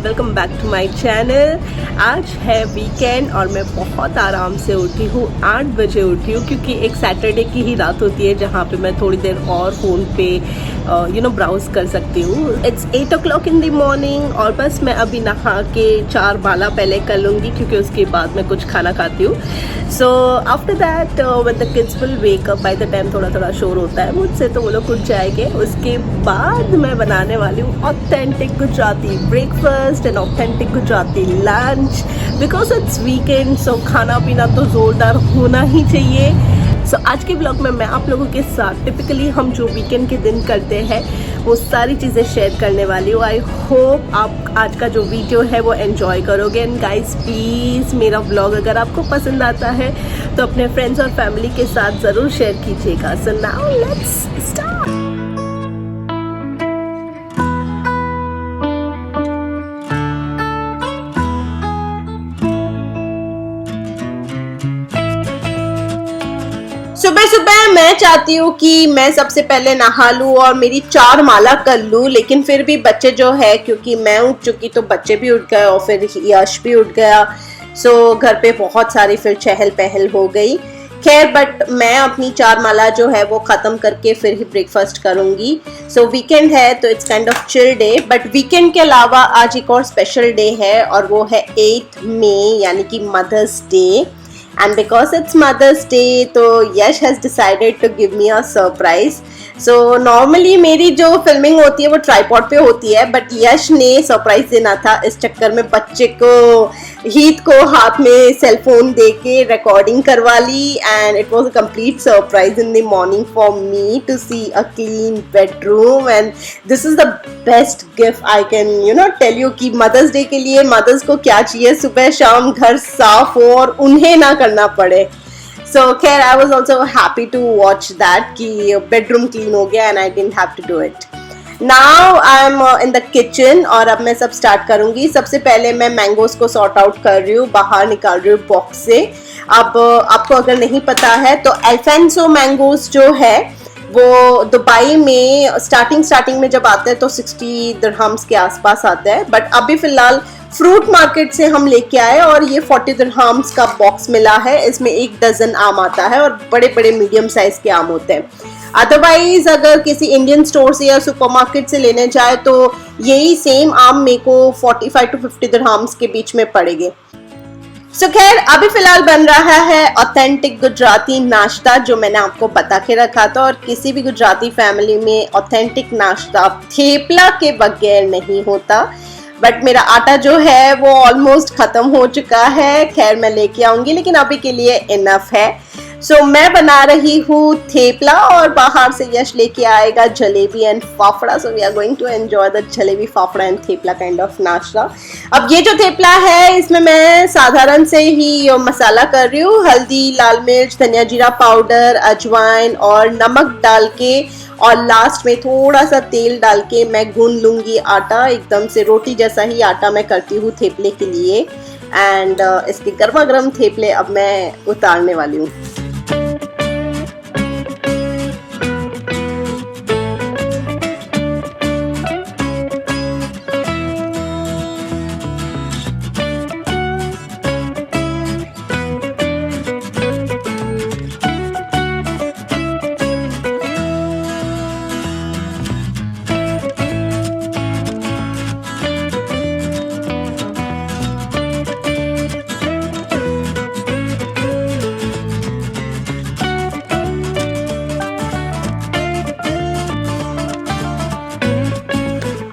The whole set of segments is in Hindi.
Welcome back to my channel. आज है वीकेंड और मैं बहुत आराम से उठी हूँ। 8 बजे उठी हूँ क्योंकि एक सैटरडे की ही रात होती है जहाँ पे मैं थोड़ी देर और फ़ोन पे ब्राउज कर सकती हूँ। It's 8 o'clock in the morning और बस मैं अभी नहा के 4 माला पहले कर लूँगी क्योंकि उसके बाद मैं कुछ खाना खाती हूँ। So after that when the kids will wake up, by the time थोड़ा शोर होता है मुझसे तो वो लोग उठ जाएंगे। उसके बाद मैं बनाने वाली हूँ authentic Gujarati breakfast and authentic Gujarati lunch because it's weekend. So खाना पीना तो ज़ोरदार होना ही चाहिए। सो आज के ब्लॉग में मैं आप लोगों के साथ टिपिकली हम जो वीकेंड के दिन करते हैं वो सारी चीज़ें शेयर करने वाली हूँ। आई होप आप आज का जो वीडियो है वो एंजॉय करोगे। एंड गाइस प्लीज़ मेरा ब्लॉग अगर आपको पसंद आता है तो अपने फ्रेंड्स और फैमिली के साथ ज़रूर शेयर कीजिएगा। So now let's start. सुबह सुबह मैं चाहती हूँ कि मैं सबसे पहले नहा लूँ और मेरी 4 माला कर लूँ, लेकिन फिर भी बच्चे जो है, क्योंकि मैं उठ चुकी तो बच्चे भी उठ गए और फिर यश भी उठ गया। सो घर पे बहुत सारी फिर चहल पहल हो गई। खैर बट मैं अपनी 4 माला जो है वो ख़त्म करके फिर ही ब्रेकफास्ट करूँगी। सो वीकेंड है तो it's kind of chill day. But weekend के अलावा आज एक और स्पेशल डे है और वो है 8 मई यानी कि mother's day. And because it's Mother's Day, तो यश has decided to give me a surprise. So normally मेरी जो फिल्मिंग होती है वो ट्राइपॉड पे होती है, बट यश ने सरप्राइज देना था। इस चक्कर में बच्चे को हीत को हाथ में सेल फोन दे के रिकॉर्डिंग करवा ली and it was a complete surprise in the morning for me to see a clean bedroom. And this is the best gift I can tell you कि मदर्स डे के लिए मदर्स को क्या चाहिए, सुबह शाम घर साफ हो और उन्हें ना करना पड़े। So खैर I was also happy to watch that कि bedroom clean हो गया and I didn't have to do it. Now I'm in the kitchen और अब मैं सब start करूँगी। सबसे पहले मैं मैंगोज को सॉर्ट आउट कर रही हूँ, बाहर निकाल रही हूँ बॉक्स से। अब आपको अगर नहीं पता है तो अल्फांसो मैंगोज जो है वो दुबई में स्टार्टिंग में जब आते हैं तो 60 दिरहम्स के आसपास आता है, बट अभी फिलहाल फ्रूट मार्केट से हम लेके आए और ये 40 दिरहम्स का बॉक्स मिला है। इसमें 1 डजन आम आता है और बड़े बड़े मीडियम साइज के आम होते हैं। अदरवाइज अगर किसी इंडियन स्टोर से या सुपरमार्केट से लेने जाए तो यही सेम आम मेरे को 45 to 50 दिरहम्स के बीच में पड़ेंगे। सो खैर अभी फिलहाल बन रहा है ऑथेंटिक गुजराती नाश्ता जो मैंने आपको बता के रखा था। और किसी भी गुजराती फैमिली में ऑथेंटिक नाश्ता थेपला के बगैर नहीं होता। बट मेरा आटा जो है वो ऑलमोस्ट खत्म हो चुका है। खैर मैं लेके आऊंगी, लेकिन अभी के लिए इनफ है। सो मैं बना रही हूँ थेपला और बाहर से यश लेके आएगा jalebi and fafda. So we are going to enjoy the jalebi fafda and thepla kind of nashta. अब ये जो थेपला है इसमें मैं साधारण से ही मसाला कर रही हूँ, हल्दी, लाल मिर्च, धनिया जीरा पाउडर, अजवाइन और नमक डाल के, और लास्ट में थोड़ा सा तेल डाल के मैं गूंद लूँगी आटा। एकदम से रोटी जैसा ही आटा मैं करती हूँ थेपले के लिए। एंड इसके गर्मा गर्म थेपले अब मैं उतारने वाली हूँ।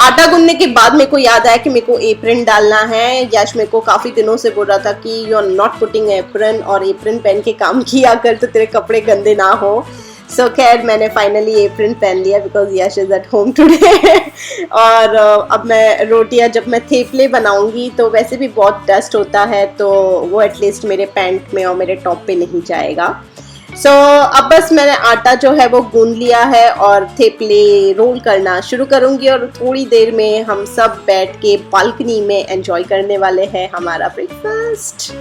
आटा गूंदने के बाद मेरे को याद आया कि मेरे को एप्रन डालना है। यश मेरे को काफ़ी दिनों से बोल रहा था कि you are not putting apron, और एप्रन पहन के काम किया कर तो तेरे कपड़े गंदे ना हो। सो खैर मैंने फाइनली एप्रन पहन लिया because Yash is at home today. और अब मैं रोटियां, जब मैं थेपले बनाऊंगी तो वैसे भी बहुत डस्ट होता है तो वो एटलीस्ट मेरे पैंट में और मेरे टॉप पे नहीं जाएगा। सो अब बस मैंने आटा जो है वो गूंद लिया है और थेपले रोल करना शुरू करूंगी और थोड़ी देर में हम सब बैठ के बालकनी में एंजॉय करने वाले हैं हमारा ब्रेकफास्ट।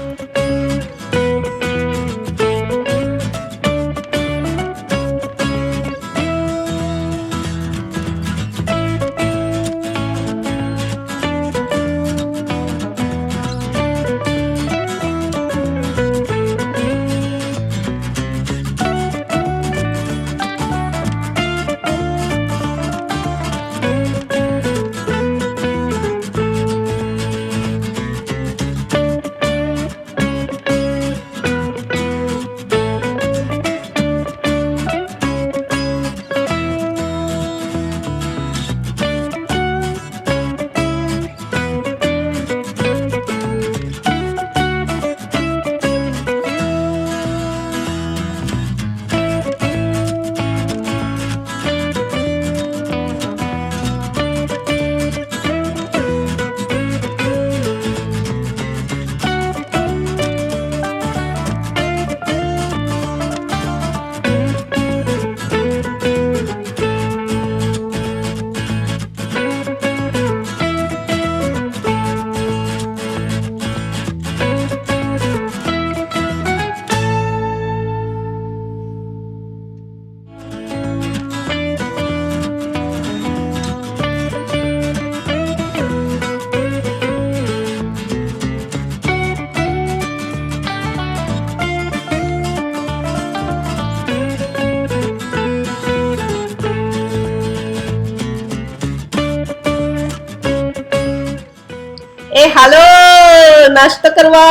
हालो नाश्ता करवा।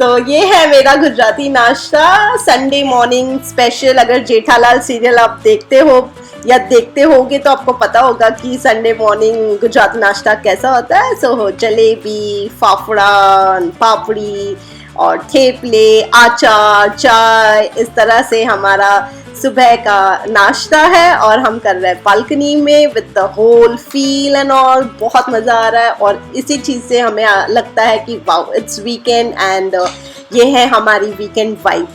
तो ये है मेरा गुजराती नाश्ता संडे मॉर्निंग स्पेशल। अगर जेठालाल सीरियल आप देखते हो या देखते होगे तो आपको पता होगा कि संडे मॉर्निंग गुजराती नाश्ता कैसा होता है। सो हो जलेबी, फाफड़ा, पापड़ी और थेपले, आचार, चाय, इस तरह से हमारा सुबह का नाश्ता है। और हम कर रहे हैं बालकनी में with the whole feel and all. बहुत मज़ा आ रहा है और इसी चीज़ से हमें लगता है कि वाओ इट्स वीकेंड एंड ये है हमारी वीकेंड वाइब।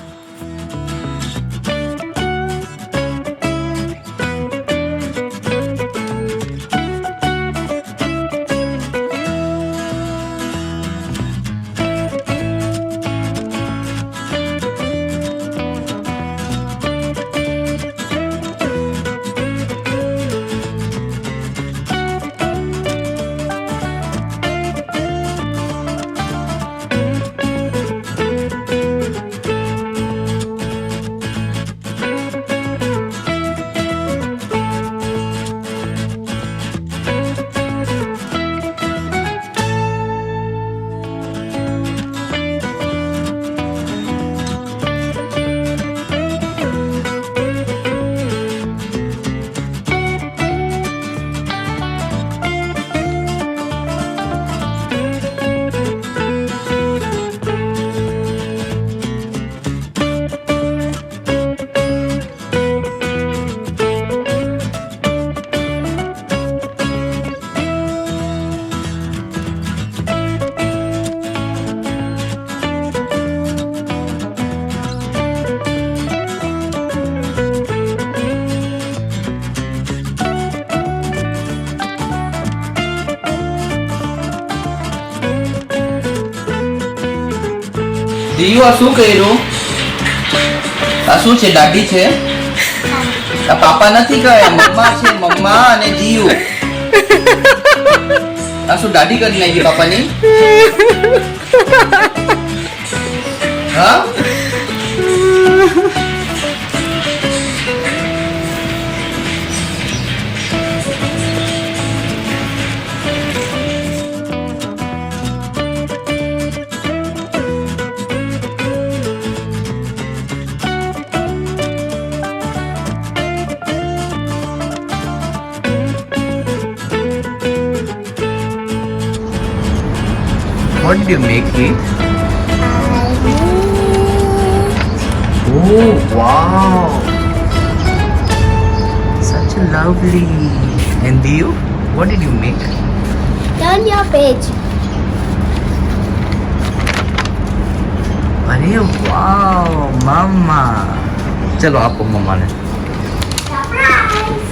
જીયુ આ શું કર્યું? આ શું છે? દાઢી છે? આ પાપા નથી કહે, મમ્મા છે, મમ્મા અને જીયુ. આ શું દાઢી કરી નાખી પાપાની? હા? What did you make it? Oh wow! Such a lovely. And you? What did you make? Turn your page. अरे वाव मम्मा, चलो आपको मम्मा ने Surprise!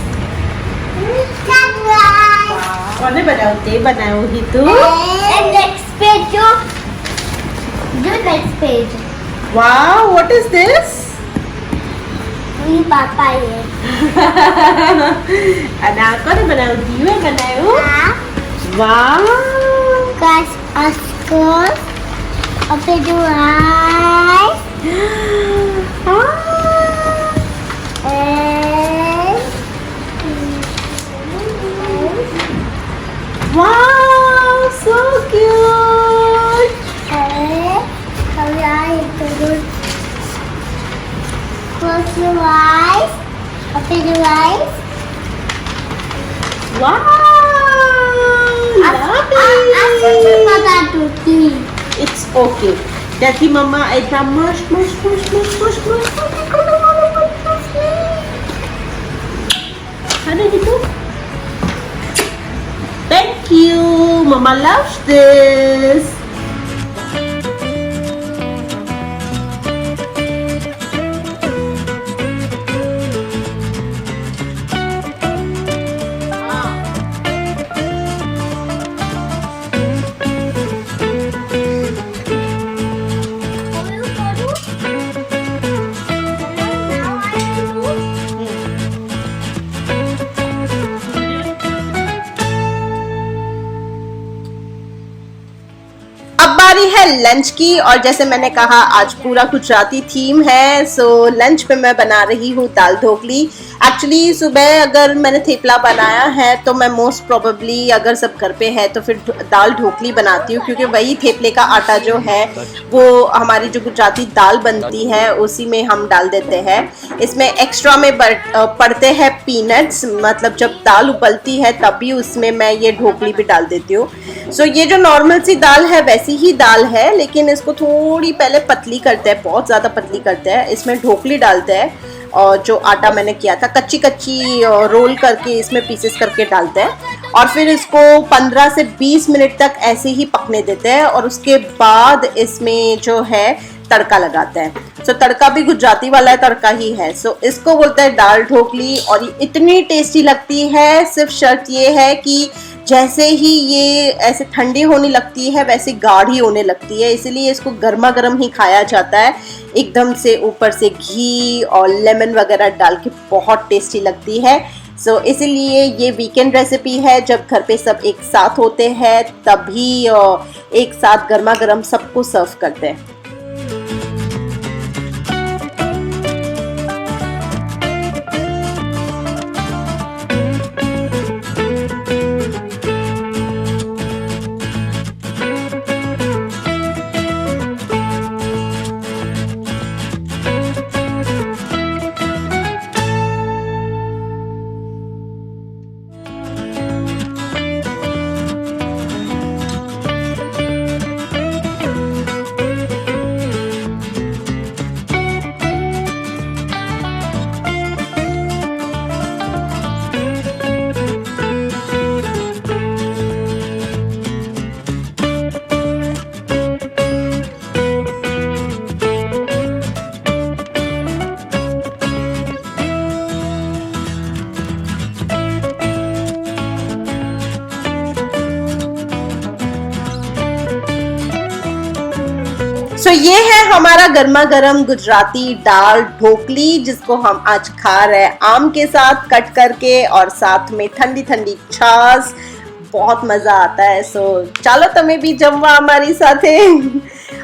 Surprise! કોને બનાવ્યું? તે બનાવ્યું ही तू? And next page, do next page. Wow what is this? We papa here. અને આ કોને બનાવ્યું? દીવે બનાવ્યું? વાવ Guys, Oscars. Open your eyes. Wow so cute. Close your eyes. Open your eyes. Wow Lovely. It's okay. Daddy mama ऐसा mush mush mush mush mush mush Ada gitu. Thank you. Mama loves this. बारी है लंच की, और जैसे मैंने कहा आज पूरा गुजराती थीम है। सो लंच पे मैं बना रही हूँ दाल ढोकली। एक्चुअली सुबह अगर मैंने थेपला बनाया है तो मैं मोस्ट प्रोबेबली अगर सब घर पे है तो फिर दाल ढोकली बनाती हूँ, क्योंकि वही थेपले का आटा जो है वो हमारी जो गुजराती दाल बनती है उसी में हम डाल देते हैं। इसमें एक्स्ट्रा में पड़ते हैं पीनट्स, मतलब जब दाल उबलती है तभी उसमें मैं ये ढोकली भी डाल देती हूँ। सो ये जो नॉर्मल सी दाल है वैसी ही दाल है, लेकिन इसको थोड़ी पहले पतली करते हैं, बहुत ज़्यादा पतली करते हैं। इसमें ढोकली डालते हैं और जो आटा मैंने किया था कच्ची कच्ची रोल करके इसमें पीसेस करके डालते हैं, और फिर इसको 15 से 20 मिनट तक ऐसे ही पकने देते हैं, और उसके बाद इसमें जो है तड़का लगाते हैं। सो तड़का भी गुजराती वाला है, तड़का ही है। सो इसको बोलते हैं दाल ढोकली, और ये इतनी टेस्टी लगती है। सिर्फ शर्त ये है कि जैसे ही ये ऐसे ठंडी होने लगती है वैसे गाढ़ी होने लगती है, इसीलिए इसको गर्मा गर्म ही खाया जाता है। एकदम से ऊपर से घी और लेमन वगैरह डाल के बहुत टेस्टी लगती है। सो इसीलिए ये वीकेंड रेसिपी है, जब घर पे सब एक साथ होते हैं तभी एक साथ गर्मा गर्म सबको सर्व करते हैं। सो ये है हमारा गर्मा गर्म गुजराती दाल ढोकली, जिसको हम आज खा रहे हैं आम के साथ कट करके, और साथ में ठंडी ठंडी छाछ। बहुत मजा आता है। सो चलो तुम्हें भी जमवा हमारी साथे।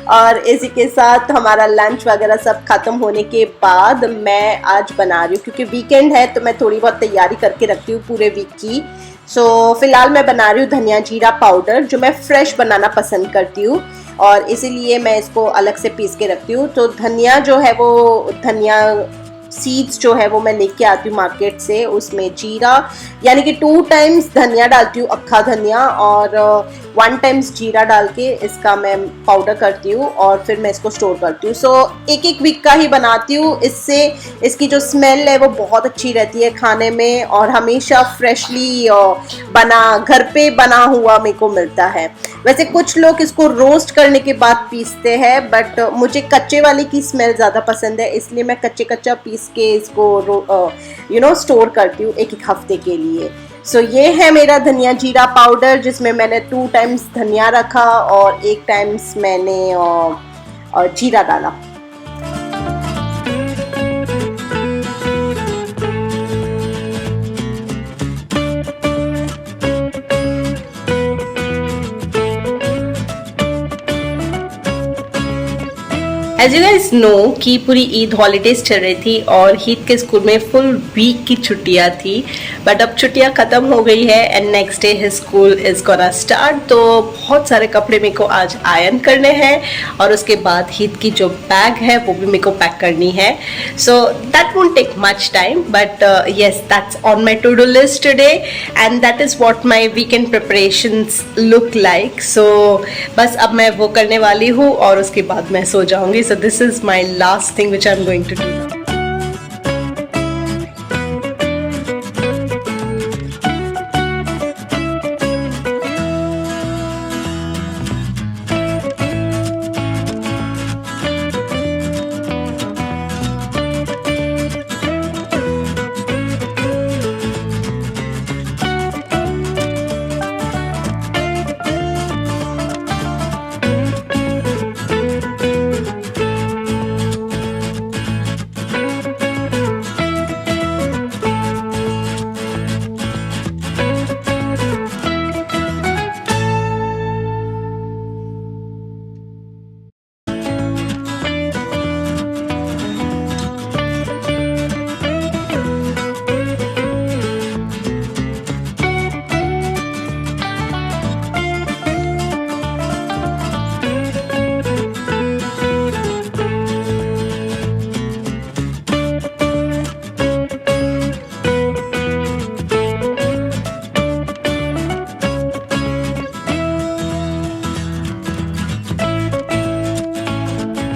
और इसी के साथ हमारा लंच वगैरह सब खत्म होने के बाद मैं आज बना रही हूँ, क्योंकि वीकेंड है तो मैं थोड़ी बहुत तैयारी करके रखती हूँ पूरे वीक की। सो फिलहाल मैं बना रही हूँ धनिया जीरा पाउडर, जो मैं फ्रेश बनाना पसंद करती हूँ, और इसीलिए मैं इसको अलग से पीस के रखती हूँ। तो धनिया जो है वो धनिया सीड्स जो है वो मैं लेके आती हूँ मार्केट से, उसमें जीरा यानी कि 2 टाइम्स धनिया डालती हूँ, अक्खा धनिया, और 1 टाइम्स जीरा डाल के इसका मैं पाउडर करती हूँ, और फिर मैं इसको स्टोर करती हूँ। सो एक वीक का ही बनाती हूँ, इससे इसकी जो स्मेल है वो बहुत अच्छी रहती है खाने में, और हमेशा फ्रेशली घर पे बना हुआ मेरे को मिलता है। वैसे कुछ लोग इसको रोस्ट करने के बाद पीसते हैं, बट मुझे कच्चे वाले की स्मेल ज़्यादा पसंद है, इसलिए मैं कच्चा पीस के इसको स्टोर करती हूँ 1 हफ्ते के लिए। सो ये है मेरा धनिया जीरा पाउडर, जिसमें मैंने 2 टाइम्स धनिया रखा और 1 टाइम्स मैंने जीरा डाला। एज यू गाइस नो कि पूरी ईद हॉलीडेज चल रही थी और ईद के स्कूल में फुल वीक की छुट्टियां थी, बट अब छुट्टियां खत्म हो गई है and next day his school is gonna start. तो बहुत सारे कपड़े मेरे को आज आयरन करने हैं, और उसके बाद ईद की जो बैग है वो भी मेरे को पैक करनी है। So that won't take much time, but yes that's on my to do list today and that is what my weekend preparations look like. So बस अब मैं वो करने वाली हूँ और उसके बाद मैं सो जाऊंगी। So this is my last thing which I'm going to do now.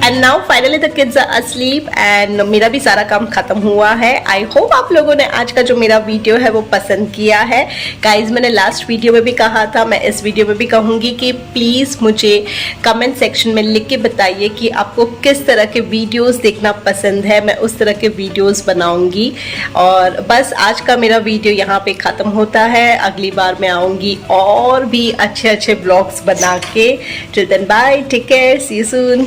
And now finally the kids are asleep and मेरा भी सारा काम खत्म हुआ है। आई होप आप लोगों ने आज का जो मेरा वीडियो है वो पसंद किया है। गाइज मैंने लास्ट वीडियो में भी कहा था, मैं इस वीडियो में भी कहूँगी कि प्लीज़ मुझे कमेंट सेक्शन में लिख के बताइए कि आपको किस तरह के वीडियोस देखना पसंद है, मैं उस तरह के वीडियोस बनाऊंगी। और बस आज का मेरा वीडियो यहाँ पे ख़त्म होता है। अगली बार मैं आऊँगी और भी अच्छे अच्छे ब्लॉग्स बना के। Till then bye, take care, see you soon.